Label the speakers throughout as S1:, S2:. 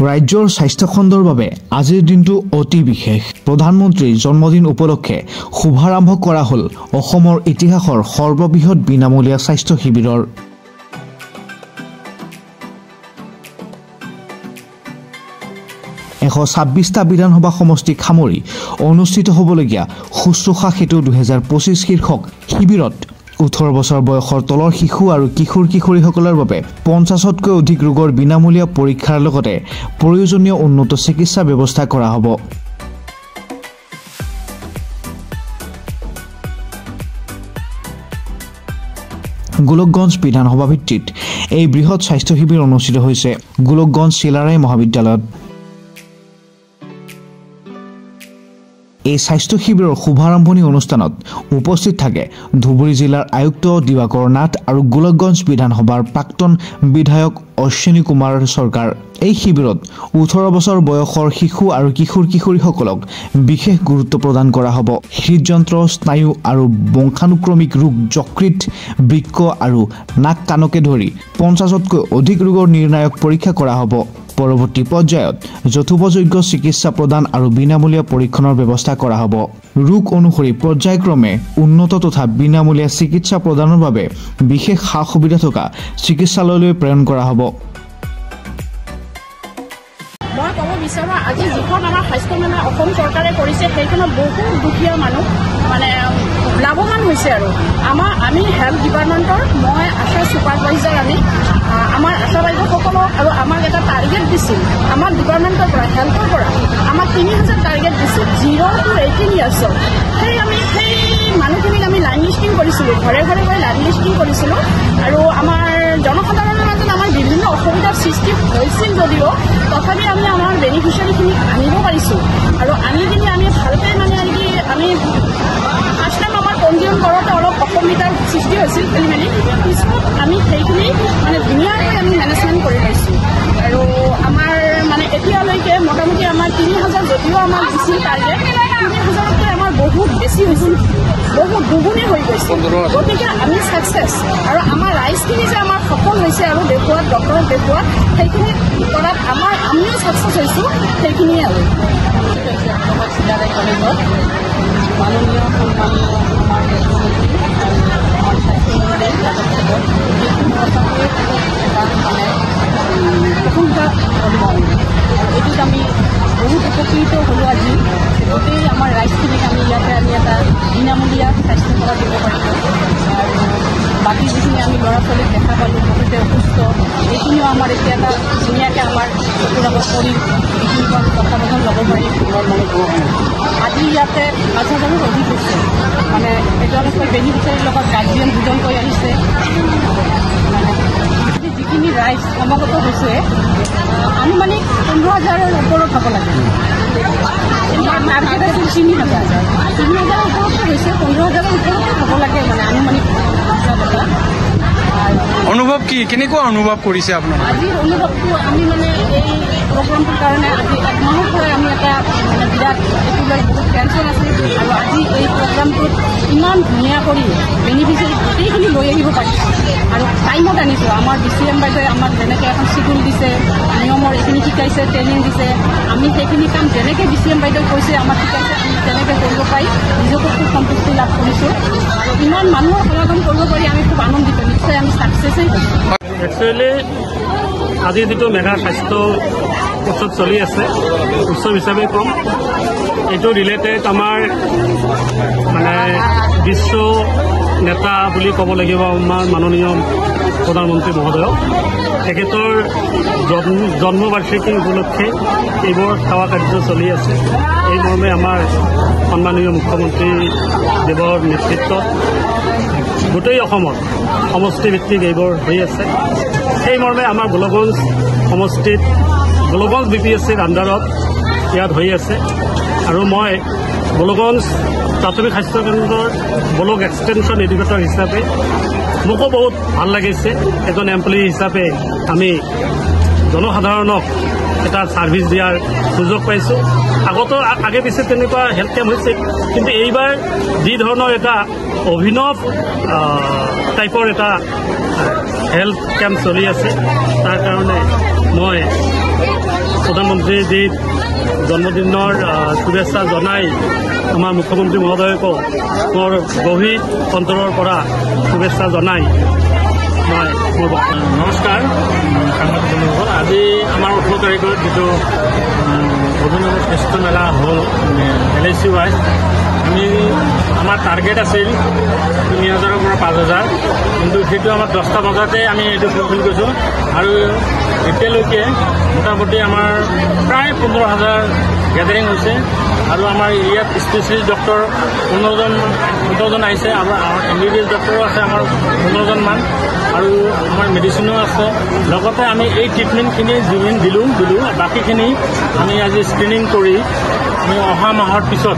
S1: ৰাজ্যৰ স্বাস্থ্য খণ্ডৰ বাবে আজিৰ দিনটো অতি বিশেষ। প্ৰধানমন্ত্ৰীৰ জন্মদিন উপলক্ষে শুভাৰম্ভ কৰা হ'ল অসমৰ ইতিহাসৰ সৰ্ববৃহৎ বিনামূলীয়া স্বাস্থ্য শিবিৰৰ। এশ 26টা বিধানসভা সমষ্টিক সামৰি অনুষ্ঠিত হ'বলগীয়া শুশ্ৰূষা সেতু 2025 শীৰ্ষক শিবিৰত 18 বছৰ বয়সৰ তলৰ শিশু আৰু কিশোৰ-কিশোৰীসকলৰ বাবে 50তকৈ অধিক ৰোগৰ বিনামূলীয়া পৰীক্ষাৰ লগতে প্ৰয়োজনীয় উন্নত চিকিৎসা ব্যৱস্থা কৰা হ'ব। গোলকগঞ্জ বিধানসভা ভিত্তিত এই বৃহৎ স্বাস্থ্য শিবিৰ অনুষ্ঠিত হৈছে গোলকগঞ্জ চিলাৰায় মহাবিদ্যালয়ত। এই স্বাস্থ্য শিবিৰৰ শুভাৰম্ভণি অনুষ্ঠানত উপস্থিত থাকে ধুবুৰী জিলাৰ আয়ুক্ত দিবাকৰ নাথ আৰু গোলকগঞ্জ বিধানসভাৰ প্ৰাক্তন বিধায়ক অশ্বিনী কুমাৰ চৰকাৰ। এই শিবিৰত 18 বছৰ বয়সৰ শিশু আৰু কিশোৰ-কিশোৰীসকলক বিশেষ গুৰুত্ব প্ৰদান কৰা হ'ব। হৃদযন্ত্ৰ, স্নায়ু আৰু বংশানুক্ৰমিক ৰোগ, যকৃত, বৃক্ক আৰু নাক কাণকে ধৰি 50তকৈ অধিক ৰোগৰ নিৰ্ণায়ক পৰীক্ষা কৰা হ'ব। পৰৱৰ্তী পৰ্যায়ত যথোপযোগ্য চিকিৎসা প্ৰদান আৰু বিনামূলীয়া পৰীক্ষণৰ ব্যৱস্থা কৰা হ'ব। ৰোগ অনুসৰি পৰ্যায়ক্ৰমে উন্নত তথা বিনামূলীয়া চিকিৎসা প্ৰদানৰ বাবে বিশেষ সা-সুবিধা থকা চিকিৎসালয়লৈ প্ৰেৰণ কৰা হ'ব।
S2: মই ক'ব বিচাৰো আজি যিখন আমাৰ স্বাস্থ্য মেলা অসম চৰকাৰে কৰিছে সেইখনত বহুত দুখীয়া মানুহ মানে লাভৱান হৈছে। আৰু আমি হেল্থ ডিপাৰ্টমেণ্টৰ মই আশা ছুপাৰভাইজাৰ আমাৰ আশা বাইদেউসকলক আৰু আমাক এটা টাৰ্গেট দিছিল আমাৰ ডিপাৰ্টমেণ্টৰ পৰা হেল্থৰ পৰা আমাক 3000 টাৰ্গেট দিছিল 0 to 18 ইয়াৰ্ছৰ। সেই মানুহখিনিক আমি লাইন লিষ্টিং কৰিছিলোঁ, ঘৰে ঘৰে গৈ লাইন লিষ্টিং কৰিছিলোঁ। আৰু আমাৰ জনসাধাৰণৰ মাজত আমাৰ বিভিন্ন অসুবিধাৰ সৃষ্টি হৈছিল যদিও তথাপি আমি আমাৰ বেনিফিচিয়াৰীখিনিক আনিব পাৰিছোঁ। আৰু আনি কিনে আমি ভালকৈ মানে আমি ফাৰ্ষ্ট টাইম আমাৰ পঞ্জীয়ন কৰোঁতে অলপ অসুবিধাৰ সৃষ্টি হৈছিল খেলি-মেলি, পিছত আমি সেইখিনি মানে ধুনীয়াকৈ আমি মেনেজমেণ্ট কৰি পাইছোঁ। আৰু আমাৰ মানে এতিয়ালৈকে মোটামুটি আমাৰ 3000 যদিও আমাৰ দিছিল টাৰ্গেট, 3000তকৈ আমাৰ বহুত বেছি হৈছিল, বহুত দুগুণে হৈ গৈছে। গতিকে আমি ছাকচেছ আৰু আমাৰ ৰাইজখিনি যে আমাৰ সফল হৈছে আৰু দেখুৱাত ডক্টৰক দেখুৱাত সেইখিনি কৰাত আমিও ছাকচেছ হৈছোঁ সেইখিনিয়ে। আৰু চিলাৰায় কলেজত মাননীয় সন্মানীয় আমাৰ মুখ্যমন্ত্ৰী আৰু আমাৰ স্বাস্থ্যমন্ত্ৰী এটা মানে অসুবিধা অনুভৱ এইটোত আমি বহুত উপকৃত হ'লোঁ। আজি গোটেই আমাৰ ৰাইজখিনিক আমি ইয়াতে আমি এটা বিনামূলীয়া স্বাস্থ্যসেৱা দিব পাৰিছোঁ। আৰু বাকী যিখিনি আমি ল'ৰা ছোৱালীক দেখা পালোঁ বহুতে অসুস্থ, এইখিনিও আমাৰ এতিয়া এটা ধুনীয়াকৈ আমাৰ চকুৰ আগত কৰি এইখিনিকো আমি তত্বাৱধান ল'ব পাৰিম। আজি ইয়াতে 5000ৰো অধিক হৈছে, মানে এজনকৈ বেনিফিচিয়াৰীৰ লগত গাৰ্জিয়ান দুজন কৰি আহিছে। যিখিনি ৰাইজ সমাগত হৈছে আনুমানিক 15000ৰ ওপৰত হ'ব লাগে। আমাৰ টাৰ্গেট আছিল 3000 ওপৰতে হৈছে, 15000ৰ ওপৰতে হ'ব লাগে মানে আনুমানিক এটা।
S3: অনুভৱ কি কেনেকুৱা অনুভৱ কৰিছে আপোনাৰ?
S2: আজিৰ অনুভৱটো আমি মানে এই প্ৰগ্ৰামটোৰ কাৰণে আজি 1 মাহৰ পৰাই আমি এটা মানে বিৰাট এইটো লৈ বহুত টেনশ্যন আছিল। আৰু আজি এই প্ৰগ্ৰামটোত ইমান ধুনীয়া কৰি বেনিফিচিয়াৰী গোটেইখিনি লৈ আহিব পাৰিছোঁ আৰু টাইমত আনিছোঁ। আমাৰ DCM বাইদেৱে আমাক যেনেকৈ এখন চিডিউল দিছে, নিয়মৰ এইখিনি শিকাইছে, ট্ৰেইনিং দিছে, আমি সেইখিনি কাম যেনেকৈ DCM বাইদেৱে কৈছে আমাক শিকাইছে, আমি তেনেকৈ কৰিব পাৰি নিজকো খুব সন্তুষ্টি লাভ কৰিছোঁ। আৰু ইমান মানুহৰ সমাগম কৰিব পাৰি আমি খুব আনন্দিত, নিশ্চয় আমি ছাকচেছেই হৈছোঁ।
S4: একচুৱেলি আজি যিটো মেগা স্বাস্থ্য উৎসৱ চলি আছে, উৎসৱ হিচাপে কম, এইটো ৰিলেটেড আমাৰ মানে বিশ্ব নেতা বুলি ক'ব লাগিব আমাৰ মাননীয় প্ৰধানমন্ত্ৰী মহোদয়ক। তেখেতৰ জন্মবাৰ্ষিকী উপলক্ষে এইবোৰ সেৱা কাৰ্য চলি আছে। এই মৰ্মে আমাৰ সন্মানীয় মুখ্যমন্ত্ৰী দেৱৰ নেতৃত্বত গোটেই অসমত সমষ্টিভিত্তিক এইবোৰ হৈ আছে। সেই মৰ্মে আমাৰ গোলকগঞ্জ সমষ্টিত গোলকগঞ্জ BPSCৰ আণ্ডাৰত ইয়াত হৈ আছে। আৰু মই গোলকগঞ্জ প্ৰাথমিক স্বাস্থ্য কেন্দ্ৰৰ ব্লক এক্সটেনশ্যন এডুকেটৰ হিচাপে মোকো বহুত ভাল লাগিছে। এজন এমপ্লয়ী হিচাপে আমি জনসাধাৰণক এটা ছাৰ্ভিচ দিয়াৰ সুযোগ পাইছোঁ। আগতো আগে পিছে তেনেকুৱা হেল্থ কেম্প হৈছে, কিন্তু এইবাৰ যি ধৰণৰ এটা অভিনৱ টাইপৰ এটা হেল্থ কেম্প চলি আছে, তাৰ কাৰণে মই আজিৰ দিন জন্মদিনৰ শুভেচ্ছা জনাই আমাৰ মুখ্যমন্ত্ৰী মহোদয়কো মোৰ গভীৰ অন্তৰৰ পৰা শুভেচ্ছা জনাই মই মোৰ নমস্কাৰ সাংবাদিক বন্ধুসকল। আজি আমাৰ 18 তাৰিখত যিটো অভিনৱ স্বাস্থ্য মেলা হ'ল LIC ৱাইজ, আমাৰ টাৰ্গেট আছিল 3000ৰ পৰা 5000, কিন্তু সেইটো আমাৰ 10টা বজাতে আমি এইটো ফুলফিল কৰিছোঁ আৰু এতিয়ালৈকে মোটামুটি আমাৰ প্ৰায় 15000 গেডাৰিং হৈছে আৰু আমাৰ ইয়াত স্পেচিয়েলিষ্ট ডক্টৰ 15জন আহিছে আৰু MBBS ডক্টৰো আছে আমাৰ 15জন মান আৰু আমাৰ মেডিচিনো আছে। লগতে আমি এই ট্ৰিটমেণ্টখিনি যিখিনি দিলোঁ বাকীখিনি আমি আজি স্ক্ৰিনিং কৰি আমি অহা মাহৰ পিছত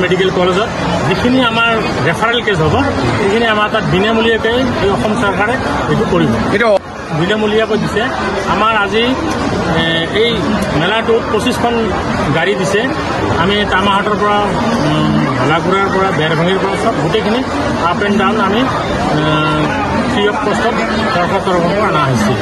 S4: মেডিকেল কলেজত যিখিনি আমাৰ ৰেফাৰেল কেছ হ'ব সেইখিনি আমাৰ তাত বিনামূলীয়াকৈ এই অসম চৰকাৰে এইটো কৰিব, এইটো বিনামূলীয়াকৈ দিছে। আমাৰ আজি এই মেলাটোত 25খন গাড়ী দিছে। আমি টামাহাটৰ পৰা লাগুৰাৰ পৰা বেৰভাঙিৰ পৰা চব গোটেইখিনি আপ এণ্ড ডাউন আমি ফ্ৰী অফ কষ্টত চৰকাৰৰ তৰফৰ পৰা অনা হৈছে।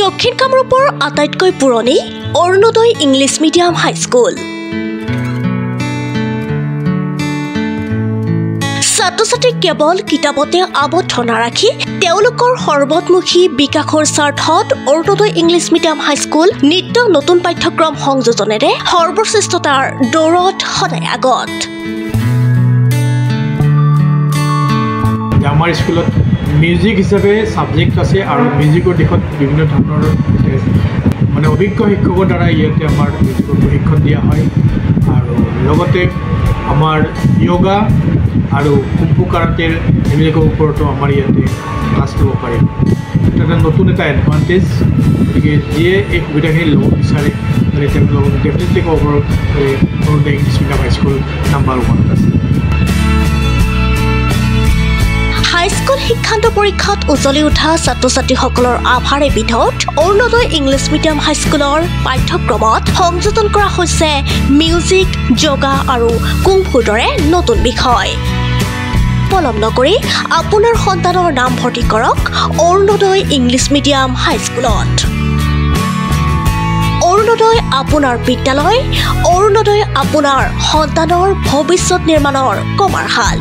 S5: দক্ষিণ কামৰূপৰ আটাইতকৈ পুৰণি অৰুণোদয় ইংলিছ মিডিয়াম হাইস্কুল। ছাত্ৰ-ছাত্ৰীক কেৱল কিতাপতে আবদ্ধ নাৰাখি তেওঁলোকৰ সৰ্বতমুখী বিকাশৰ স্বাৰ্থত অৰুণোদয় ইংলিছ মিডিয়াম হাইস্কুল নিত্য নতুন পাঠ্যক্ৰম সংযোজনেৰে সৰ্বশ্ৰেষ্ঠতাৰ দৌৰত সদায় আগত।
S6: আমাৰ স্কুলত মিউজিক হিচাপে ছাবজেক্ট আছে আৰু মিউজিকৰ দিশত বিভিন্ন ধৰণৰ মানে অভিজ্ঞ শিক্ষকৰ দ্বাৰা ইয়াতে আমাৰ মিউজিকৰ প্ৰশিক্ষণ দিয়া হয় আৰু লগতে আমাৰ য়োগা আৰু কুম্ফু কাৰাটেৰ এইবিলাকৰ ওপৰতো আমাৰ ইয়াতে ক্লাছ ল'ব পাৰিম। এটা নতুন এটা এডভান্টেজ, গতিকে যিয়ে এই সুবিধাখিনি ল'ব বিচাৰে মানে তেওঁলোকক ডেফিনেটলি ক'ব পাৰোঁ Arunoday English medium high school number 1 আছে।
S5: হাইস্কুল শিক্ষান্ত পৰীক্ষাত উজ্বলি উঠা ছাত্ৰ-ছাত্ৰীসকলৰ আভাৰে বিধত অৰুণোদয় ইংলিছ মিডিয়াম হাইস্কুলৰ পাঠ্যক্ৰমত সংযোজন কৰা হৈছে মিউজিক, যোগা আৰু কুংফুৰ দৰে নতুন বিষয়। পলম নকৰি আপোনাৰ সন্তানৰ নাম ভৰ্তি কৰক অৰুণোদয় ইংলিছ মিডিয়াম হাইস্কুলত। অৰুণোদয় আপোনাৰ বিদ্যালয়, অৰুণোদয় আপোনাৰ সন্তানৰ ভৱিষ্যত নিৰ্মাণৰ কমাৰশাল।